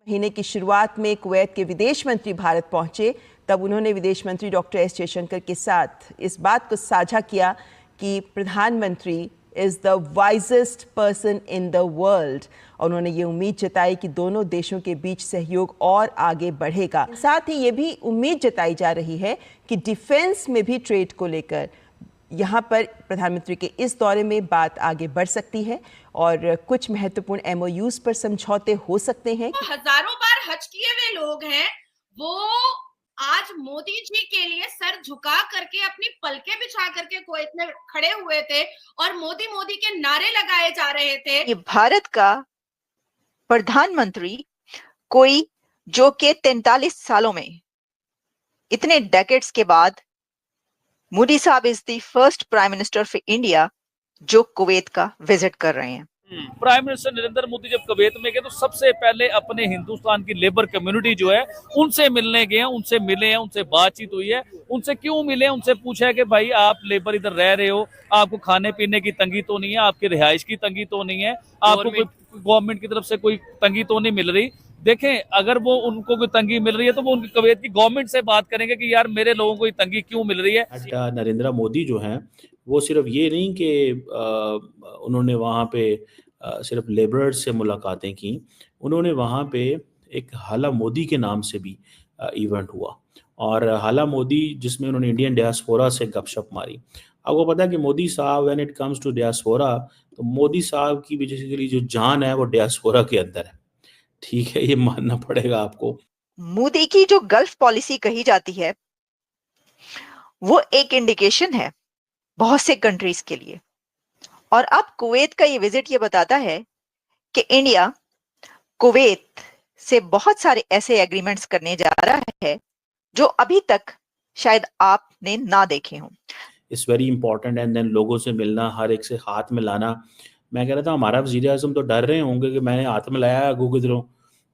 महीने की शुरुआत में कुवैत के विदेश मंत्री भारत पहुंचे, तब उन्होंने विदेश मंत्री डॉक्टर एस जयशंकर के साथ इस बात को साझा किया कि प्रधानमंत्री is the wisest person in the world, और उन्होंने ये उम्मीद जताई कि दोनों देशों के बीच सहयोग और आगे बढ़ेगा। साथ ही ये भी उम्मीद जताई जा रही है कि डिफेंस में भी ट्रेड को लेकर यहाँ पर प्रधानमंत्री के इस दौरे में बात आगे बढ़ सकती है और कुछ महत्वपूर्ण एमओयूज पर समझौते हो सकते हैं। हजारों बार हज किए हुए लोग हैं, वो आज मोदी जी के लिए सर झुका करके अपनी पलकें बिछा करके कुवैत में खड़े हुए थे और मोदी मोदी के नारे लगाए जा रहे थे। ये भारत का प्रधानमंत्री कोई जो कि 43 सालों में, इतने डेकेड्स के बाद, मोदी साहब is the first prime minister for India जो कुवैत का विजिट कर रहे हैं। प्राइम मिनिस्टर नरेंद्र मोदी जब कुवैत में गए तो सबसे पहले अपने हिंदुस्तान की लेबर कम्युनिटी जो है उनसे मिलने गए हैं, उनसे मिले हैं, उनसे बातचीत हुई है। उनसे क्यों मिले, उनसे पूछा है कि भाई आप लेबर इधर रह रहे हो, आपको खाने पीने की तंगी तो नहीं है, आपकी रिहाइश की तंगी तो नहीं है, आपको कोई गवर्नमेंट की तरफ से कोई तंगी तो नहीं मिल रही। देखें, अगर वो उनको कोई तंगी मिल रही है तो वो उनकी कुवैत की गवर्नमेंट से बात करेंगे कि यार मेरे लोगों को ये तंगी क्यों मिल रही है। नरेंद्र मोदी जो हैं वो सिर्फ ये नहीं कि उन्होंने वहाँ पे सिर्फ लेबरर्स से मुलाकातें की, उन्होंने वहाँ पे एक हाला मोदी के नाम से भी इवेंट हुआ, और हाला मोदी जिसमें उन्होंने इंडियन डियास्पोरा से गपशप मारी। आपको पता है कि मोदी साहब when it comes to diaspora, तो मोदी साहब की बेसिकली जो जान है वो डियास्पोरा के अंदर है। ठीक है, ये मानना पड़ेगा आपको। मोदी की जो गल्फ पॉलिसी कही जाती है वो एक इंडिकेशन है बहुत से कंट्रीज के लिए, और अब कुवैत का ये विजिट ये बताता है कि इंडिया कुवैत से बहुत सारे ऐसे एग्रीमेंट्स करने जा रहा है जो अभी तक शायद आपने ना देखे हों। It's very important. And then लोगों से मिलना, हर एक से हाथ मिलाना। मैं कह रहा था हमारा वज़ीर आज़म तो डर रहे होंगे कि मैंने हाथ मिलाया, आगू किधरों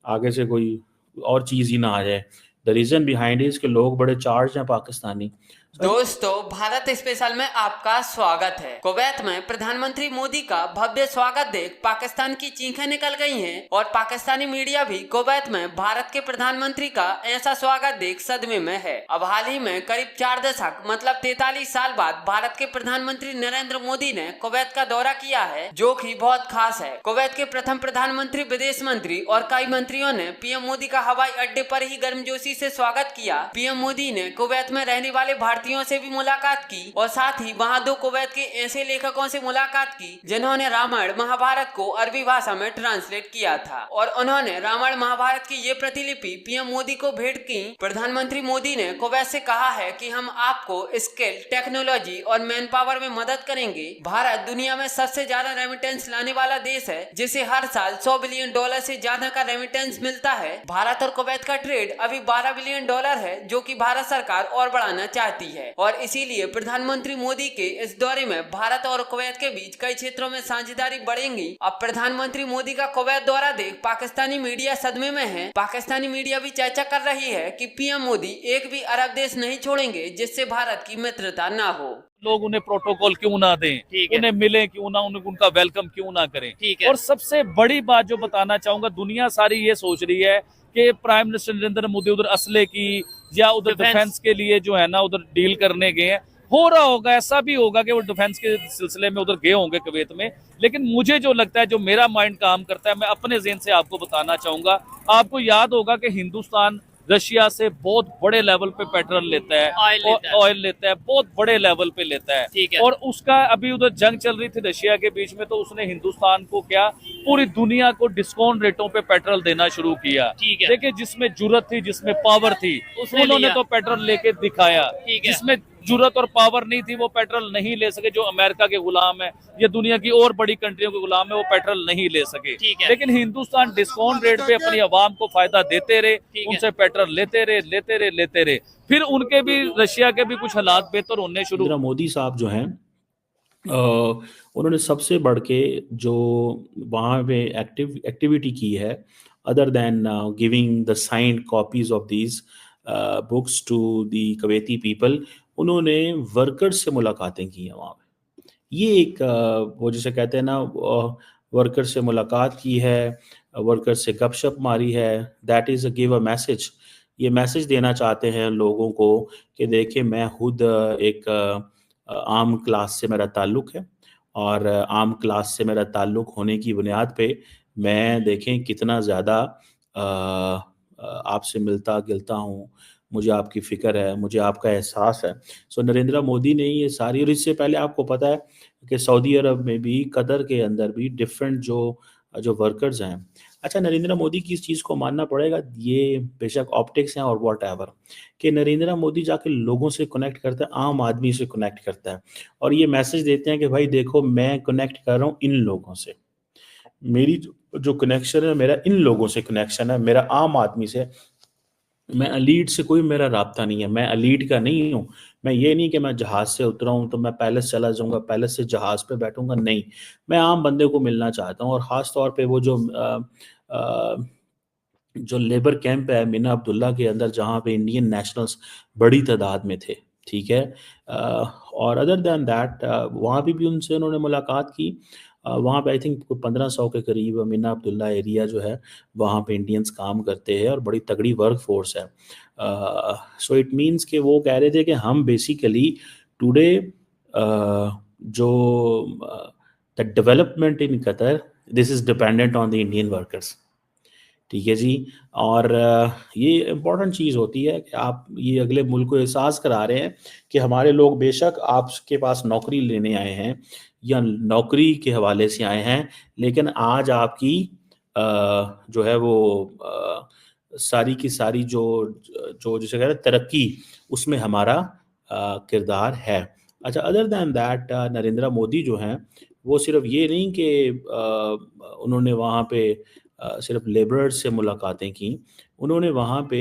आगे से कोई और चीज़ ही ना आ जाए। द रीज़न बिहाइंड इज कि लोग बड़े चार्ज हैं पाकिस्तानी। दोस्तों, भारत स्पेशल में आपका स्वागत है। कुवैत में प्रधानमंत्री मोदी का भव्य स्वागत देख पाकिस्तान की चीखें निकल गई हैं और पाकिस्तानी मीडिया भी कुवैत में भारत के प्रधानमंत्री का ऐसा स्वागत देख सदमे में है। अब हाल ही में करीब 4 दशक मतलब 43 साल बाद भारत के प्रधानमंत्री नरेंद्र मोदी ने कुवैत का दौरा किया है, जो कि बहुत खास है। कुवैत के प्रथम प्रधानमंत्री, विदेश मंत्री और कई मंत्रियों ने पीएम मोदी का हवाई अड्डे पर ही गर्मजोशी से स्वागत किया। पीएम मोदी ने कुवैत में रहने वाले भारतीयों से भी मुलाकात की और साथ ही वहां 2 कुवैत के ऐसे लेखकों से मुलाकात की जिन्होंने रामायण महाभारत को अरबी भाषा में ट्रांसलेट किया था, और उन्होंने रामायण महाभारत की ये प्रतिलिपि पीएम मोदी को भेंट की। प्रधानमंत्री मोदी ने कुवैत से कहा है कि हम आपको स्किल, टेक्नोलॉजी और मैन पावर में मदद करेंगे। भारत दुनिया में सबसे ज्यादा रेमिटेंस लाने वाला देश है, जिसे हर साल $100 बिलियन से ज्यादा का रेमिटेंस मिलता है। भारत और कुवैत का ट्रेड अभी $12 बिलियन है, जो कि भारत सरकार और बढ़ाना चाहती है, और इसीलिए प्रधानमंत्री मोदी के इस दौरे में भारत और कुवैत के बीच कई क्षेत्रों में साझेदारी बढ़ेगी। अब प्रधानमंत्री मोदी का कुवैत दौरा देख पाकिस्तानी मीडिया सदमे में है। पाकिस्तानी मीडिया भी चर्चा कर रही है कि पीएम मोदी एक भी अरब देश नहीं छोड़ेंगे जिससे भारत की मित्रता ना हो। लोग उन्हें प्रोटोकॉल क्यों ना दें, उन्हें मिले क्यों ना, उनका वेलकम क्यों ना करें। और सबसे बड़ी बात जो बताना चाहूंगा, दुनिया सारी ये सोच रही है कि प्राइम मिनिस्टर नरेंद्र मोदी उधर असले की या उधर डिफेंस के लिए जो है ना उधर डील करने गए हैं। हो रहा होगा, ऐसा भी होगा कि वो डिफेंस के सिलसिले में उधर गए होंगे कुवैत में, लेकिन मुझे जो लगता है, जो मेरा माइंड काम करता है, मैं अपने ज़हन से आपको बताना चाहूंगा। आपको याद होगा कि हिंदुस्तान रशिया से बहुत बड़े लेवल पे पेट्रोल लेता है, ऑयल लेता है, बहुत बड़े लेवल पे लेता है, और उसका अभी उधर जंग चल रही थी रशिया के बीच में, तो उसने हिंदुस्तान को क्या, पूरी दुनिया को डिस्काउंट रेटों पे पेट्रोल देना शुरू किया। देखिए, जिसमें जुर्रत थी, जिसमें पावर थी, उन्होंने तो पेट्रोल लेके दिखाया। जिसमें जुर्रत और पावर नहीं थी वो पेट्रोल नहीं ले सके। जो अमेरिका के गुलाम है या दुनिया की और बड़ी कंट्रियों के गुलाम है, वो पेट्रोल नहीं ले सके। लेकिन हिंदुस्तान डिस्काउंट रेट पे अपनी आवाम को फायदा देते रहे, उनसे पेट्रोल लेते रहे। फिर उनके भी, रशिया के भी कुछ हालात बेहतर होने शुरू। मोदी साहब जो हैं उन्होंने सबसे बढ़ के जो वहाँ पे एक्टिविटी की है, other than giving the signed copies of these books to the Kuwaiti people, उन्होंने वर्कर्स से मुलाकातें की हैं वहाँ पे। ये एक वो जिसे कहते हैं ना, वर्कर से मुलाकात की है, वर्कर्स से गपशप मारी है, that is give a message. ये मैसेज देना चाहते हैं लोगों को कि देखिए मैं खुद एक आम क्लास से मेरा ताल्लुक़ है, और आम क्लास से मेरा ताल्लुक़ होने की बुनियाद पे मैं देखें कितना ज़्यादा आपसे मिलता गिलता हूँ, मुझे आपकी फ़िक्र है, मुझे आपका एहसास है। सो नरेंद्र मोदी ने ये सारी, और इससे पहले आपको पता है कि सऊदी अरब में भी, कतर के अंदर भी डिफरेंट जो वर्कर्स हैं। अच्छा, नरेंद्र मोदी की इस चीज़ को मानना पड़ेगा, ये बेशक ऑप्टिक्स हैं और व्हाटएवर, कि नरेंद्र मोदी जाके लोगों से कनेक्ट करता है, आम आदमी से कनेक्ट करता है, और ये मैसेज देते हैं कि भाई देखो मैं कनेक्ट कर रहा हूँ इन लोगों से, मेरी जो कनेक्शन है, मेरा इन लोगों से कनेक्शन है, मेरा आम आदमी से, मैं एलीट से कोई मेरा राब्ता नहीं है, मैं एलीट का नहीं हूँ। मैं ये नहीं कि मैं जहाज़ से उतरा हूँ तो मैं पैलेस चला जाऊँगा, पैलेस से जहाज़ पे बैठूँगा, नहीं। मैं आम बंदे को मिलना चाहता हूँ, और ख़ास तौर पे वो जो लेबर कैंप है मीना अब्दुल्ला के अंदर, जहाँ पे इंडियन नेशनल्स बड़ी तादाद में थे, ठीक है। और अदर दैन दैट वहाँ पे भी उनसे उन्होंने मुलाकात की। वहाँ पे आई थिंक 1500 के करीब मीना अब्दुल्ला एरिया जो है, वहाँ पे इंडियंस काम करते हैं और बड़ी तगड़ी वर्क फोर्स है। सो इट मीन्स कि वो कह रहे थे कि हम बेसिकली टुडे जो the development in Qatar, this is dependent on the Indian workers. ठीक है जी। और ये इम्पॉर्टेंट चीज़ होती है कि आप ये अगले मुल्क को एहसास करा रहे हैं कि हमारे लोग बेशक आपके पास नौकरी लेने आए हैं या नौकरी के हवाले से आए हैं, लेकिन आज आपकी जो है वो सारी की सारी जो जो जिसे कहते हैं तरक्की, उसमें हमारा किरदार है। अच्छा, other than that Narendra Modi जो हैं, वो सिर्फ ये नहीं कि उन्होंने वहाँ पे सिर्फ लेबरर्स से मुलाकातें की, उन्होंने वहाँ पे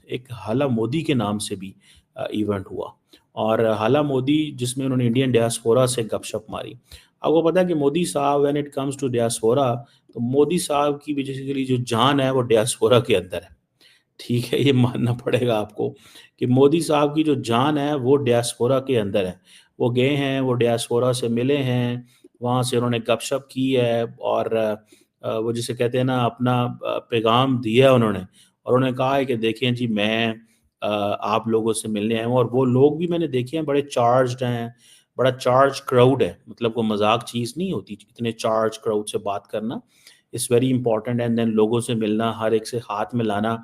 एक हाला मोदी के नाम से भी इवेंट हुआ, और हाला मोदी जिसमें उन्होंने इंडियन डियास्पोरा से गपशप मारी। आपको पता है कि मोदी साहब, when it comes to diaspora, तो मोदी साहब की बेसिकली जो जान है वो डियास्पोरा के अंदर है। ठीक है, ये मानना पड़ेगा आपको कि मोदी साहब की जो जान है वो डियास्पोरा के अंदर है। वो गए हैं, वो डियास्पोरा से मिले हैं, वहाँ से उन्होंने गपशप की है, और वो जिसे कहते हैं ना, अपना पैगाम दिया उन्होंने, और उन्होंने कहा है कि देखें जी मैं आप लोगों से मिलने आया हूँ, और वो लोग भी मैंने देखे हैं बड़े चार्ज्ड हैं, बड़ा चार्ज क्राउड है, मतलब वो मजाक चीज़ नहीं होती इतने चार्ज क्राउड से बात करना, it's very important. And then लोगों से मिलना, हर एक से हाथ मिलाना।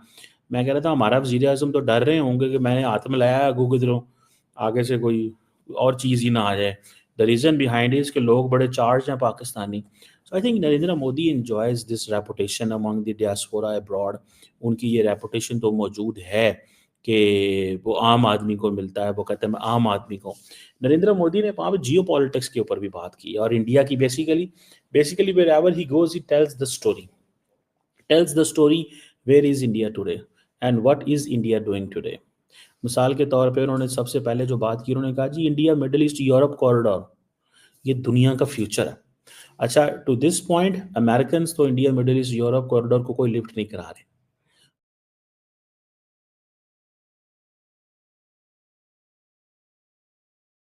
मैं कह रहा था हमारा वज़ीर आज़म तो डर रहे होंगे कि मैंने हाथ मिलाया आगू किधरों, आगे से कोई और चीज़ ही ना आ जाए। द रीज़न बिहाइंड इज़ कि लोग बड़े चार्ज हैं Pakistani. So I think Narendra Modi enjoys this reputation among the diaspora abroad. उनकी ये रेपुटेशन तो मौजूद है कि वो आम आदमी को मिलता है, वो कहते हैं मैं आम आदमी को। नरेंद्र मोदी ने वहाँ पे जियो पॉलिटिक्स के ऊपर भी बात की, और इंडिया की basically wherever he goes he tells the story where is India today and what is India doing today. मिसाल के तौर पे उन्होंने सबसे पहले जो बात की, उन्होंने कहा जी India middle east Europe corridor ये दुनिया का फ्यूचर है। अच्छा, टू दिस पॉइंट अमेरिकन तो India middle east Europe corridor को कोई लिफ्ट नहीं करा रहे,